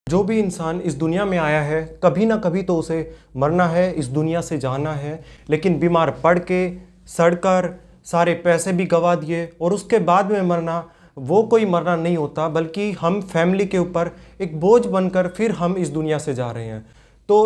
जो भी इंसान इस दुनिया में आया है कभी ना कभी तो उसे मरना है, इस दुनिया से जाना है। लेकिन बीमार पड़ के सड़कर सारे पैसे भी गंवा दिए और उसके बाद में मरना, वो कोई मरना नहीं होता, बल्कि हम फैमिली के ऊपर एक बोझ बनकर फिर हम इस दुनिया से जा रहे हैं। तो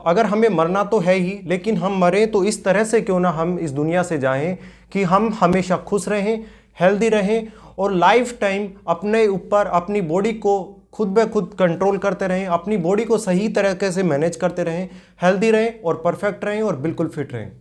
अगर हमें मरना तो है ही, लेकिन हम मरें तो इस तरह से क्यों ना हम इस दुनिया से जाएं कि हम हमेशा खुश रहें, हेल्दी रहें और लाइफ टाइम अपने ऊपर अपनी बॉडी को खुद ब खुद कंट्रोल करते रहें, अपनी बॉडी को सही तरीके से मैनेज करते रहें, हेल्दी रहें और परफेक्ट रहें और बिल्कुल फिट रहें।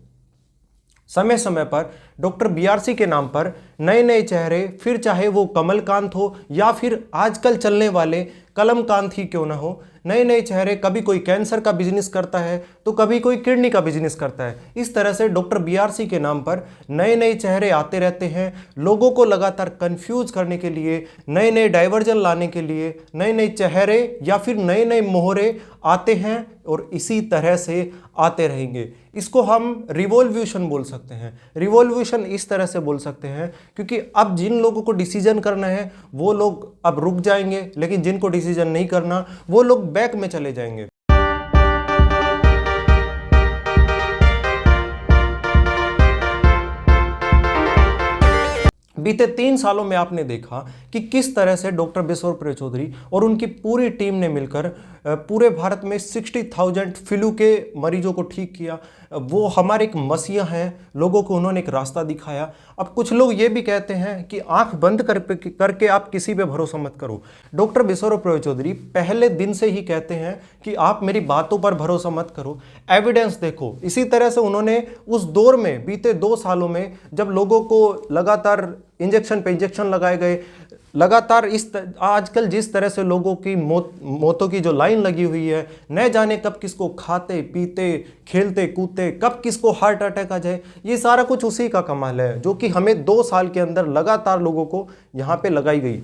समय समय पर डॉक्टर बीआरसी के नाम पर नए नए चेहरे, फिर चाहे वो कमलकांत हो या फिर आजकल चलने वाले कलमकांत ही क्यों ना हो, नए नए चेहरे, कभी कोई कैंसर का बिजनेस करता है तो कभी कोई किडनी का बिजनेस करता है। इस तरह से डॉक्टर बीआरसी के नाम पर नए नए चेहरे आते रहते हैं, लोगों को लगातार कंफ्यूज करने के लिए, नए नए डाइवर्जन लाने के लिए नए नए चेहरे या फिर नए नए मोहरे आते हैं और इसी तरह से आते रहेंगे। इसको हम रिवॉल्यूशन बोल सकते हैं। रिवॉल्यूशन इस तरह से बोल सकते हैं क्योंकि अब जिन लोगों को डिसीजन करना है वो लोग अब रुक जाएंगे, लेकिन जिनको डिसीजन नहीं करना वो लोग बैक में चले जाएंगे। बीते 3 सालों में आपने देखा कि किस तरह से डॉक्टर बिशोर चौधरी और उनकी पूरी टीम ने मिलकर पूरे भारत में 60,000 फ्लू के मरीजों को ठीक किया। वो हमारे एक मसीहा हैं, लोगों को उन्होंने एक रास्ता दिखाया। अब कुछ लोग ये भी कहते हैं कि आंख बंद करके आप किसी पे भरोसा मत करो। डॉक्टर बिशोर चौधरी पहले दिन से ही कहते हैं कि आप मेरी बातों पर भरोसा मत करो, एविडेंस देखो। इसी तरह से उन्होंने उस दौर में बीते 2 सालों में जब लोगों को लगातार इंजेक्शन पे इंजेक्शन लगाए गए, लगातार आजकल जिस तरह से लोगों की मौतों की जो लाइन लगी हुई है, न जाने कब किसको खाते पीते खेलते कूदते कब किसको हार्ट अटैक आ जाए, ये सारा कुछ उसी का कमाल है जो कि हमें 2 साल के अंदर लगातार लोगों को यहाँ पे लगाई गई।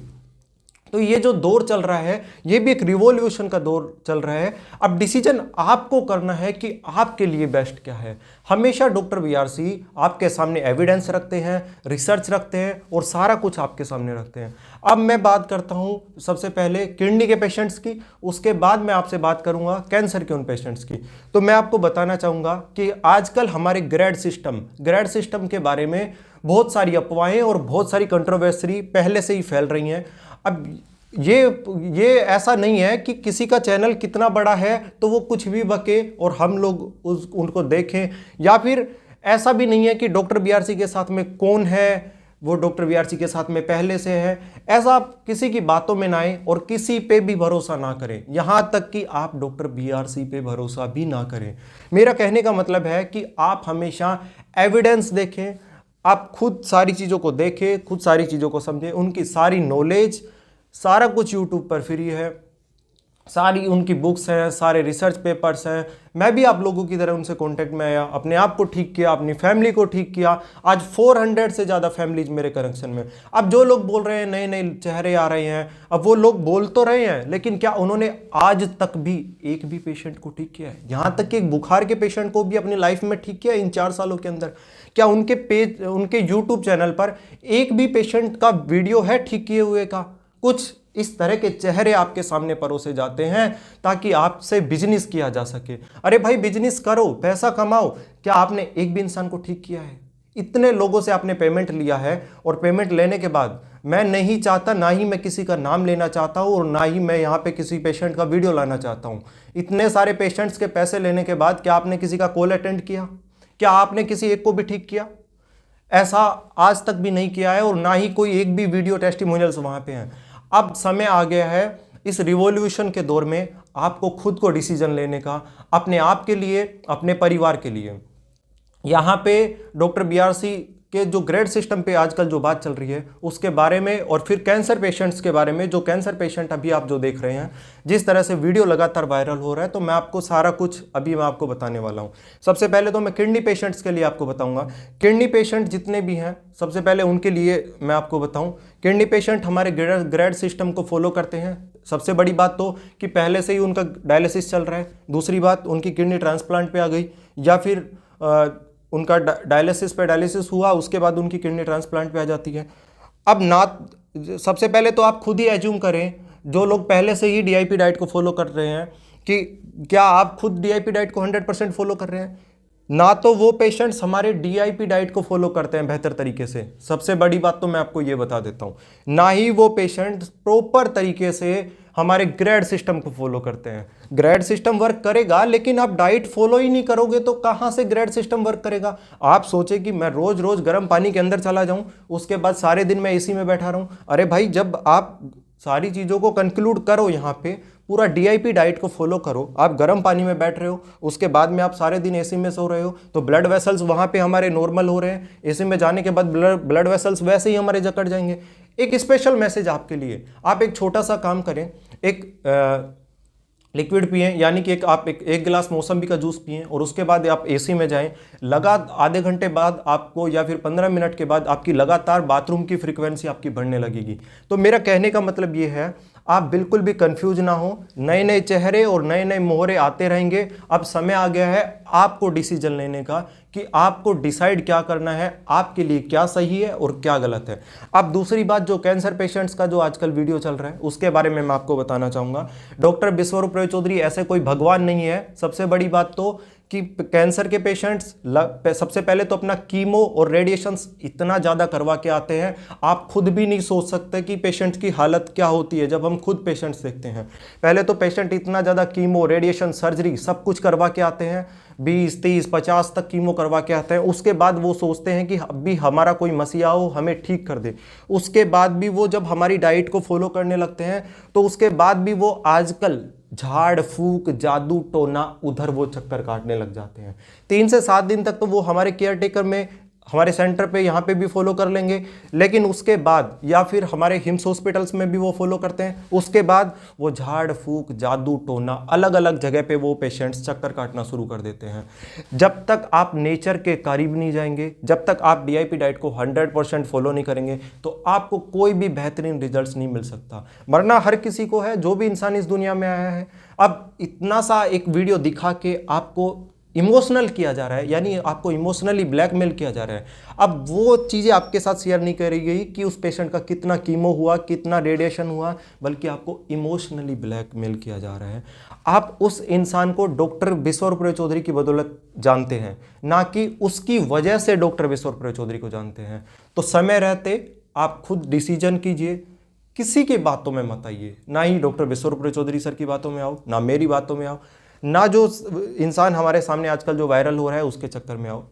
तो ये जो दौर चल रहा है ये भी एक रिवॉल्यूशन का दौर चल रहा है। अब डिसीजन आपको करना है कि आपके लिए बेस्ट क्या है। हमेशा डॉक्टर बीआरसी आपके सामने एविडेंस रखते हैं, रिसर्च रखते हैं और सारा कुछ आपके सामने रखते हैं। अब मैं बात करता हूं सबसे पहले किडनी के पेशेंट्स की, उसके बाद मैं आपसे बात करूंगा कैंसर के उन पेशेंट्स की। तो मैं आपको बताना चाहूंगा कि आजकल हमारे ग्रेड सिस्टम के बारे में बहुत सारी अफवाहें और बहुत सारी कंट्रोवर्सी पहले से ही फैल रही हैं। अब ये ऐसा नहीं है कि किसी का चैनल कितना बड़ा है तो वो कुछ भी बके और हम लोग उनको देखें, या फिर ऐसा भी नहीं है कि डॉक्टर बीआरसी के साथ में कौन है वो डॉक्टर बीआरसी के साथ में पहले से है। ऐसा आप किसी की बातों में ना आए और किसी पे भी भरोसा ना करें, यहां तक कि आप डॉक्टर बीआरसी पे भरोसा भी ना करें। मेरा कहने का मतलब है कि आप हमेशा एविडेंस देखें, आप खुद सारी चीज़ों को देखें, खुद सारी चीज़ों को समझें। उनकी सारी नॉलेज, सारा कुछ यूट्यूब पर फ्री है, सारी उनकी बुक्स हैं, सारे रिसर्च पेपर्स हैं। मैं भी आप लोगों की तरह उनसे कांटेक्ट में आया, अपने आप को ठीक किया, अपनी फैमिली को ठीक किया। आज 400 से ज़्यादा फैमिलीज मेरे कनेक्शन में। अब जो लोग बोल रहे हैं नए नए चेहरे आ रहे हैं, अब वो लोग बोल तो रहे हैं, लेकिन क्या उन्होंने आज तक भी एक भी पेशेंट को ठीक किया है? यहाँ तक कि एक बुखार के पेशेंट को भी अपनी लाइफ में ठीक किया इन 4 सालों के अंदर? क्या उनके यूट्यूब चैनल पर एक भी पेशेंट का वीडियो है ठीक किए हुए का? कुछ इस तरह के चेहरे आपके सामने परोसे जाते हैं ताकि आपसे बिजनेस किया जा सके। अरे भाई, बिजनेस करो, पैसा कमाओ। क्या आपने एक भी इंसान को ठीक किया है? इतने लोगों से आपने पेमेंट लिया है और पेमेंट लेने के बाद मैं नहीं चाहता, ना ही मैं किसी का नाम लेना चाहता हूं और ना ही मैं यहां पे किसी पेशेंट का वीडियो लाना चाहता हूं। इतने सारे पेशेंट्स के पैसे लेने के बाद क्या आपने किसी का कॉल अटेंड किया? क्या आपने किसी एक को भी ठीक किया? ऐसा आज तक भी नहीं किया है और ना ही कोई एक भी वीडियो टेस्टिमोनियल्स वहां पे हैं। अब समय आ गया है इस रिवॉल्यूशन के दौर में आपको खुद को डिसीजन लेने का, अपने आप के लिए, अपने परिवार के लिए। यहाँ पे डॉक्टर बीआरसी के जो ग्रेड सिस्टम पे आजकल जो बात चल रही है उसके बारे में, और फिर कैंसर पेशेंट्स के बारे में, जो कैंसर पेशेंट अभी आप जो देख रहे हैं, जिस तरह से वीडियो लगातार वायरल हो रहा है, तो मैं आपको सारा कुछ अभी मैं आपको बताने वाला हूँ। सबसे पहले तो मैं किडनी पेशेंट्स के लिए आपको बताऊंगा। किडनी पेशेंट जितने भी हैं, सबसे पहले उनके लिए मैं आपको बताऊं, किडनी पेशेंट हमारे ग्रेड सिस्टम को फॉलो करते हैं। सबसे बड़ी बात तो कि पहले से ही उनका डायलिसिस चल रहा है। दूसरी बात, उनकी किडनी ट्रांसप्लांट पे आ गई, या फिर उनका डायलिसिस हुआ, उसके बाद उनकी किडनी ट्रांसप्लांट पे आ जाती है। अब ना, सबसे पहले तो आप खुद ही एज्यूम करें जो लोग पहले से ही डीआईपी डाइट को फॉलो कर रहे हैं, कि क्या आप खुद डीआईपी डाइट को 100% फॉलो कर रहे हैं? ना तो वो पेशेंट्स हमारे डीआईपी डाइट को फॉलो करते हैं बेहतर तरीके से, सबसे बड़ी बात तो मैं आपको ये बता देता हूँ, ना ही वो पेशेंट्स प्रॉपर तरीके से हमारे ग्रेड सिस्टम को फॉलो करते हैं। ग्रेड सिस्टम वर्क करेगा, लेकिन आप डाइट फॉलो ही नहीं करोगे तो कहाँ से ग्रेड सिस्टम वर्क करेगा? आप सोचे कि मैं रोज रोज गर्म पानी के अंदर चला जाऊं, उसके बाद सारे दिन मैं एसी में बैठा रहूं। अरे भाई, जब आप सारी चीज़ों को कंक्लूड करो, यहाँ पे पूरा डीआईपी डाइट को फॉलो करो, आप गर्म पानी में बैठ रहे हो, उसके बाद में आप सारे दिन एसी में सो रहे हो, तो ब्लड वेसल्स वहाँ पे हमारे नॉर्मल हो रहे हैं। एसी में जाने के बाद ब्लड वेसल्स वैसे ही हमारे जकड़ जाएंगे। एक स्पेशल मैसेज आपके लिए, आप एक छोटा सा काम करें, एक लिक्विड पिए, यानी कि आप एक गिलास मौसम्बी का जूस पिए और उसके बाद आप एसी में जाएं। आधे घंटे बाद आपको या फिर 15 मिनट के बाद आपकी लगातार बाथरूम की फ्रीक्वेंसी आपकी बढ़ने लगेगी। तो मेरा कहने का मतलब ये है, आप बिल्कुल भी कंफ्यूज ना हो, नए नए चेहरे और नए नए मोहरे आते रहेंगे। अब समय आ गया है आपको डिसीजन लेने का कि आपको डिसाइड क्या करना है, आपके लिए क्या सही है और क्या गलत है। अब दूसरी बात, जो कैंसर पेशेंट्स का जो आजकल वीडियो चल रहा है उसके बारे में मैं आपको बताना चाहूँगा। डॉक्टर बिस्वरूप रॉय चौधरी ऐसे कोई भगवान नहीं है। सबसे बड़ी बात तो कि कैंसर के पेशेंट्स सबसे पहले तो अपना कीमो और रेडिएशंस इतना ज़्यादा करवा के आते हैं, आप खुद भी नहीं सोच सकते कि पेशेंट्स की हालत क्या होती है जब हम खुद पेशेंट्स देखते हैं। पहले तो पेशेंट इतना ज़्यादा कीमो, रेडिएशन, सर्जरी सब कुछ करवा के आते हैं, 20, 30, 50 तक कीमो करवा के आते हैं। उसके बाद वो सोचते हैं कि अभी हमारा कोई मसीहा हो, हमें ठीक कर दे। उसके बाद भी वो जब हमारी डाइट को फॉलो करने लगते हैं तो उसके बाद भी वो आजकल झाड़ फूक, जादू टोना, उधर वो चक्कर काटने लग जाते हैं। 3 से 7 दिन तक तो वो हमारे केयर टेकर में, हमारे सेंटर पे यहाँ पे भी फॉलो कर लेंगे, लेकिन उसके बाद या फिर हमारे हिम्स हॉस्पिटल्स में भी वो फॉलो करते हैं। उसके बाद वो झाड़ फूक, जादू टोना, अलग अलग जगह पे वो पेशेंट्स चक्कर काटना शुरू कर देते हैं। जब तक आप नेचर के करीब नहीं जाएंगे, जब तक आप डीआईपी डाइट को 100% फॉलो नहीं करेंगे, तो आपको कोई भी बेहतरीन रिजल्ट नहीं मिल सकता। मरना हर किसी को है, जो भी इंसान इस दुनिया में आया है। अब इतना सा एक वीडियो दिखा के आपको इमोशनल किया जा रहा है, यानी आपको इमोशनली ब्लैकमेल किया जा रहा है। अब वो चीज़ें आपके साथ शेयर नहीं करी गई कि उस पेशेंट का कितना कीमो हुआ, कितना रेडिएशन हुआ, बल्कि आपको इमोशनली ब्लैकमेल किया जा रहा है। आप उस इंसान को डॉक्टर बिस्वरूप रॉय चौधरी की बदौलत जानते हैं, ना कि उसकी वजह से डॉक्टर बिस्वरूप रॉय चौधरी को जानते हैं। तो समय रहते आप खुद डिसीजन कीजिए, किसी की बातों में मत आइए, ना ही डॉक्टर बिस्वरूप रॉय चौधरी सर की बातों में आओ, ना मेरी बातों में आओ, ना जो इंसान हमारे सामने आजकल जो वायरल हो रहा है उसके चक्कर में आओ।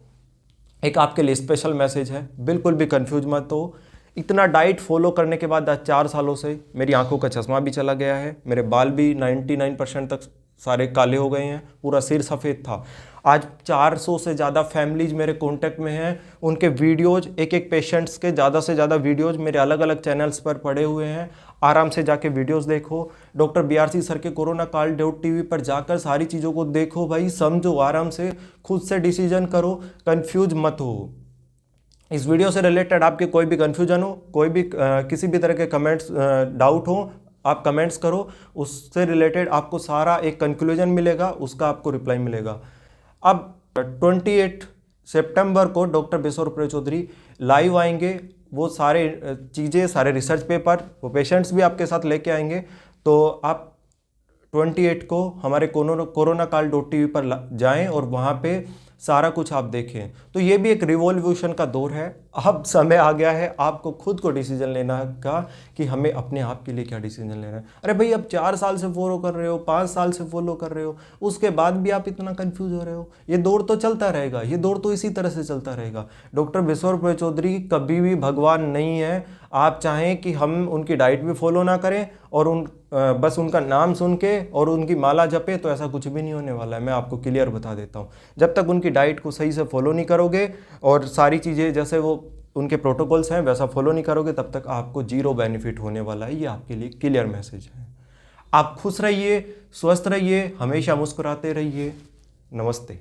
एक आपके लिए स्पेशल मैसेज है, बिल्कुल भी कंफ्यूज मत हो। इतना डाइट फॉलो करने के बाद आज 4 सालों से मेरी आंखों का चश्मा भी चला गया है, मेरे बाल भी 99% तक सारे काले हो गए हैं, पूरा सिर सफ़ेद था। आज 400 से ज़्यादा फैमिलीज मेरे कांटेक्ट में हैं, उनके वीडियोज़, एक एक पेशेंट्स के ज़्यादा से ज़्यादा वीडियोज़ मेरे अलग अलग चैनल्स पर पड़े हुए हैं। आराम से जाके वीडियोज़ देखो, डॉक्टर BRC सर के कोरोना काल .tv पर जाकर सारी चीज़ों को देखो भाई, समझो, आराम से खुद से डिसीजन करो, कंफ्यूज मत हो। इस वीडियो से रिलेटेड आपके कोई भी कन्फ्यूजन हो, कोई भी किसी भी तरह के कमेंट्स, डाउट हो, आप कमेंट्स करो, उससे रिलेटेड आपको सारा एक कंक्लूजन मिलेगा, उसका आपको रिप्लाई मिलेगा। अब 28 सितंबर को डॉक्टर बिस्वरूप रॉय चौधरी लाइव आएंगे, वो सारे चीज़ें, सारे रिसर्च पेपर, वो पेशेंट्स भी आपके साथ लेके आएंगे। तो आप 28 को हमारे कोरोना काल .tv पर जाएं और वहाँ पे सारा कुछ आप देखें। तो ये भी एक रिवॉल्यूशन का दौर है। अब समय आ गया है आपको खुद को डिसीजन लेना का कि हमें अपने आप के लिए क्या डिसीजन लेना है। अरे भाई, अब 4 साल से फॉलो कर रहे हो, 5 साल से फॉलो कर रहे हो, उसके बाद भी आप इतना कंफ्यूज हो रहे हो। ये दौर तो चलता रहेगा, ये दौर तो इसी तरह से चलता रहेगा। डॉक्टर बिस्वरूप रॉय चौधरी कभी भी भगवान नहीं है। आप चाहें कि हम उनकी डाइट भी फॉलो ना करें और बस उनका नाम सुन के और उनकी माला जपे, तो ऐसा कुछ भी नहीं होने वाला है। मैं आपको क्लियर बता देता हूँ, जब तक उनकी डाइट को सही से फॉलो नहीं करोगे और सारी चीज़ें जैसे वो उनके प्रोटोकॉल्स हैं वैसा फॉलो नहीं करोगे, तब तक आपको 0 बेनिफिट होने वाला है। ये आपके लिए क्लियर मैसेज है। आप खुश रहिए, स्वस्थ रहिए, हमेशा मुस्कुराते रहिए। नमस्ते।